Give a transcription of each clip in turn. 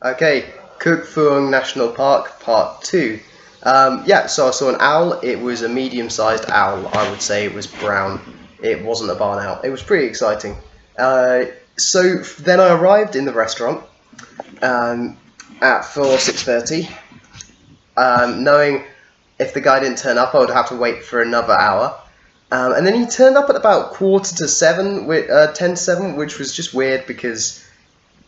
Okay, Cook Phuong National Park, Part 2. Yeah, so I saw an owl. It was a medium-sized owl. I would say it was brown. It wasn't a barn owl. It was pretty exciting. So then I arrived in the restaurant for 6:30, knowing if the guy didn't turn up, I would have to wait for another hour. And then he turned up at about 7:15, 10 to 7, which was just weird because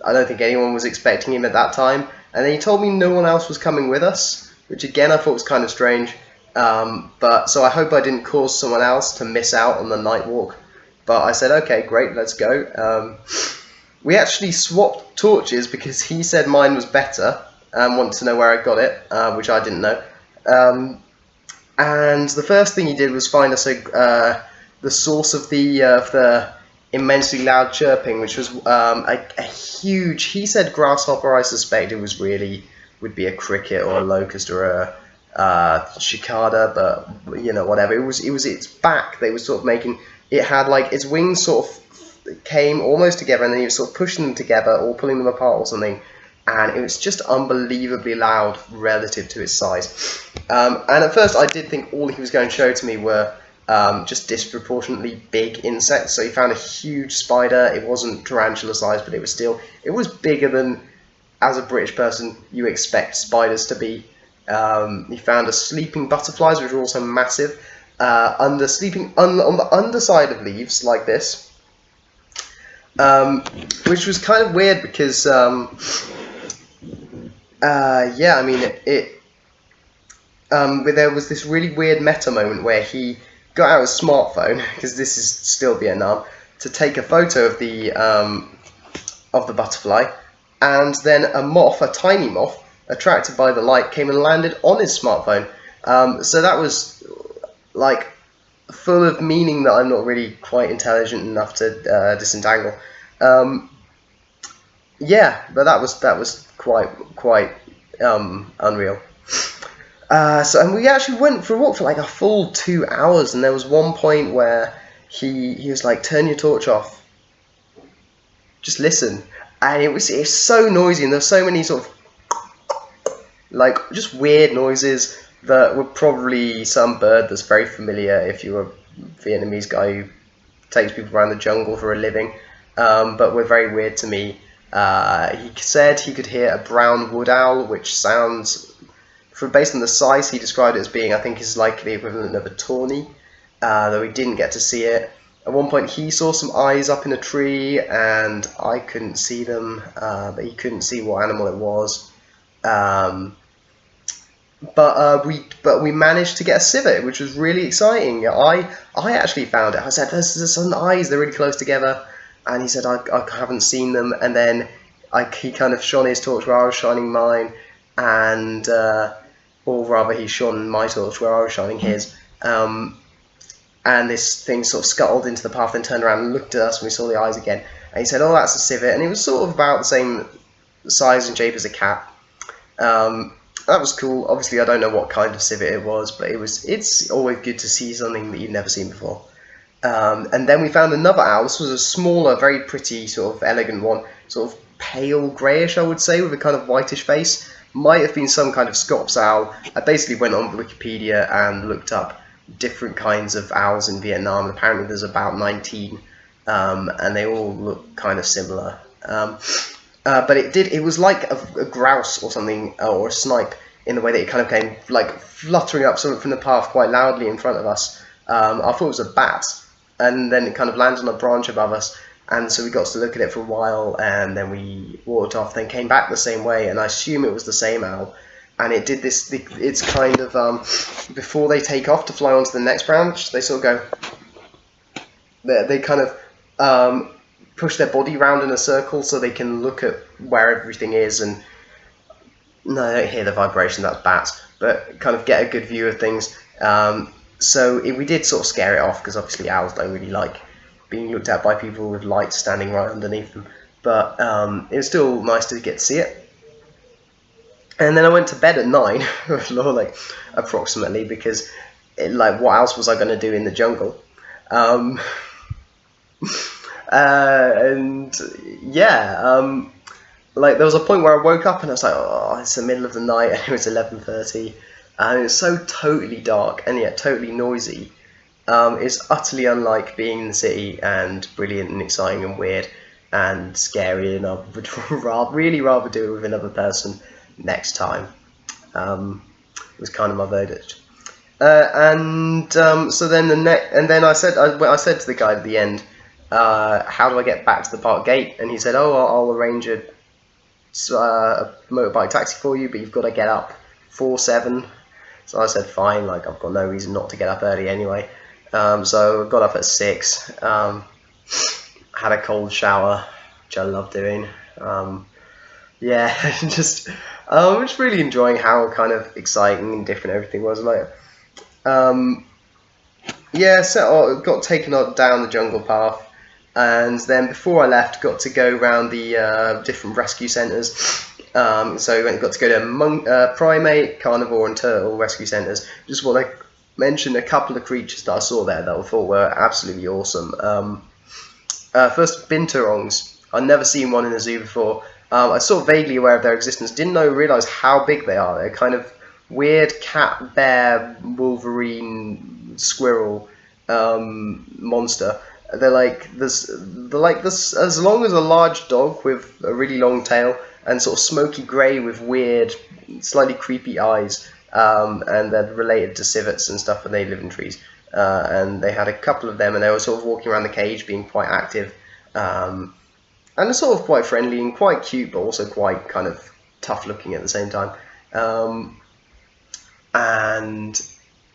I don't think anyone was expecting him at that time. And then he told me no one else was coming with us, which again I thought was kind of strange. But so I hope I didn't cause someone else to miss out on the night walk. But I said, okay, great, let's go. We actually swapped torches because he said mine was better and wanted to know where I got it, which I didn't know. And the first thing he did was find us the source of the immensely loud chirping, which was a huge. He said grasshopper. I suspect it would be a cricket or a locust or a cicada, but you know, whatever. It was its back. They were sort of making. It had like its wings sort of came almost together, and then he was sort of pushing them together or pulling them apart or something. And it was just unbelievably loud relative to its size. And at first I did think all he was going to show to me were just disproportionately big insects. So he found a huge spider. It wasn't tarantula sized, but it was bigger than, as a British person, you expect spiders to be. He found a sleeping butterflies, which were also massive, sleeping on the underside of leaves like this, which was kind of weird because yeah, I mean, but there was this really weird meta moment where he got out his smartphone, because this is still Vietnam, to take a photo of the butterfly, and then a tiny moth, attracted by the light, came and landed on his smartphone. So that was like full of meaning that I'm not really quite intelligent enough to disentangle. Yeah, but that was quite unreal. And we actually went for a walk for like a full 2 hours, and there was one point where he was like, "Turn your torch off, just listen," and it was so noisy, and there were so many sort of like just weird noises that were probably some bird that's very familiar if you're a Vietnamese guy who takes people around the jungle for a living, but were very weird to me. He said he could hear a brown wood owl, which sounds, based on the size, he described it as being, I think, is like the equivalent of a tawny, though he didn't get to see it. At one point he saw some eyes up in a tree, and I couldn't see them, but he couldn't see what animal it was. But we managed to get a civet, which was really exciting. I actually found it. I said, there's some eyes, they're really close together. And he said, I haven't seen them. And then he kind of shone his torch where I was shining mine, and or rather he shone my torch where I was shining his. And this thing sort of scuttled into the path and turned around and looked at us, and we saw the eyes again. And he said, "Oh, that's a civet," and it was sort of about the same size and shape as a cat. That was cool. Obviously, I don't know what kind of civet it was, but it's always good to see something that you've never seen before. And then we found another owl. This was a smaller, very pretty, sort of elegant one, sort of pale greyish, I would say, with a kind of whitish face. Might have been some kind of Scops owl. I basically went on Wikipedia and looked up different kinds of owls in Vietnam, and apparently there's about 19, and they all look kind of similar. But it was like a grouse or something, or a snipe, in the way that it kind of came like fluttering up something from the path quite loudly in front of us. I thought it was a bat, and then it kind of landed on a branch above us, and so we got to look at it for a while, and then we walked off, then came back the same way, and I assume it was the same owl. And it did this, it's kind of, before they take off to fly on to the next branch, they sort of go, they kind of push their body round in a circle so they can look at where everything is, and no, I don't hear the vibration, that's bats, but kind of get a good view of things. So we did sort of scare it off, because obviously owls don't really like being looked at by people with lights standing right underneath them, but it was still nice to get to see it. And then I went to bed at 9, like approximately, because like what else was I going to do in the jungle? And yeah, like there was a point where I woke up and I was like, oh, it's the middle of the night and it was 11:30, and it was so totally dark and yet totally noisy. It's utterly unlike being in the city, and brilliant and exciting and weird and scary, and I would really rather do it with another person next time. It was kind of my verdict. So then I said to the guy at the end, how do I get back to the park gate? And he said, oh, I'll arrange a motorbike taxi for you, but you've got to get up 4-7. So I said, fine, like I've got no reason not to get up early anyway. So I got up at 6, had a cold shower, which I love doing. Yeah, just really enjoying how kind of exciting and different everything was. Like, yeah, so I got taken down the jungle path, and then before I left, got to go around the different rescue centres. So we got to go to primate, carnivore, and turtle rescue centres. Just want to mention a couple of creatures that I saw there that I thought were absolutely awesome. First, binturongs. I'd never seen one in a zoo before. I was sort of vaguely aware of their existence. Didn't realise how big they are. They're kind of weird cat, bear, wolverine, squirrel monster. They're like this, as long as a large dog with a really long tail and sort of smoky grey with weird, slightly creepy eyes. And they're related to civets and stuff, and they live in trees. And they had a couple of them, and they were sort of walking around the cage, being quite active, and they're sort of quite friendly and quite cute, but also quite kind of tough looking at the same time. And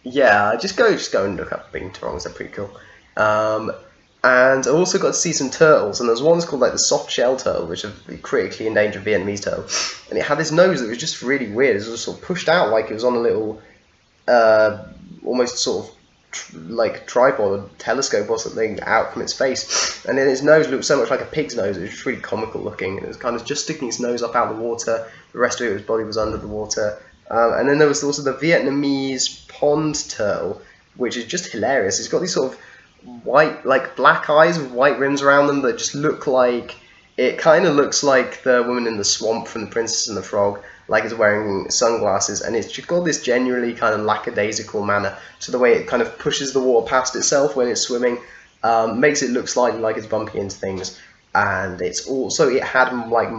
yeah, just go and look up binturongs. They're pretty cool. And I also got to see some turtles, and there's one's called like the soft shell turtle, which is a critically endangered Vietnamese turtle, and it had this nose that was just really weird. It was sort of pushed out like it was on a little, almost sort of like tripod or telescope or something out from its face, and then its nose looked so much like a pig's nose. It was just really comical looking, and it was kind of just sticking its nose up out of the water. The rest of its body was under the water. And then there was also the Vietnamese pond turtle, which is just hilarious. It's got these sort of white, like black eyes with white rims around them that just look like, it kind of looks like the woman in the swamp from The Princess and the Frog, like it's wearing sunglasses, and it's just got this genuinely kind of lackadaisical manner to the way it kind of pushes the water past itself when it's swimming, makes it look slightly like it's bumping into things, and it had like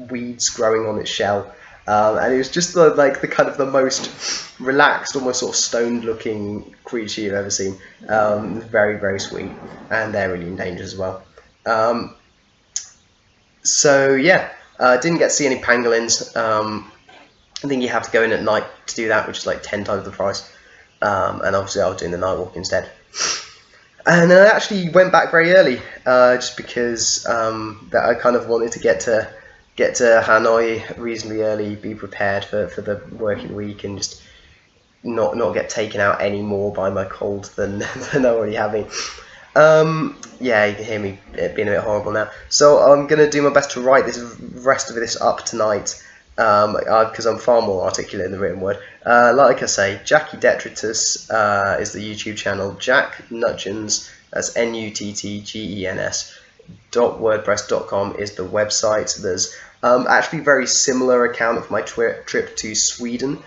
weeds growing on its shell. And it was just the kind of the most relaxed, almost sort of stoned looking creature you've ever seen. Very, very sweet, and they're really endangered as well. So yeah, didn't get to see any pangolins. I think you have to go in at night to do that, which is like 10 times the price. And obviously I was doing the night walk instead. And I actually went back very early, just because that I kind of wanted to get to Hanoi reasonably early, be prepared for the working week, and just not get taken out any more by my cold than I already have been. Yeah, you can hear me being a bit horrible now. So I'm going to do my best to write the rest of this up tonight, because I'm far more articulate in the written word. Like I say, Llaqui Detritus is the YouTube channel. Jack Nutgens, that's NUTTGENS. .wordpress.com is the website. There's actually a very similar account of my trip to Sweden,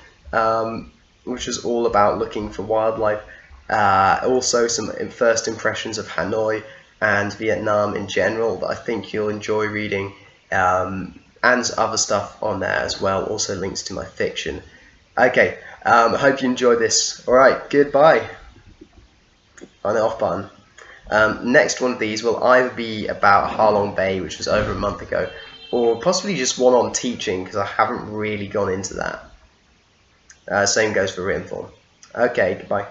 which is all about looking for wildlife. Also some first impressions of Hanoi and Vietnam in general that I think you'll enjoy reading, and other stuff on there as well, also links to my fiction. Okay, I hope you enjoyed this. Alright, goodbye. On the off button. Next one of these will either be about Ha Long Bay, which was over a month ago, or possibly just one on teaching, because I haven't really gone into that. Same goes for written form. Okay, goodbye.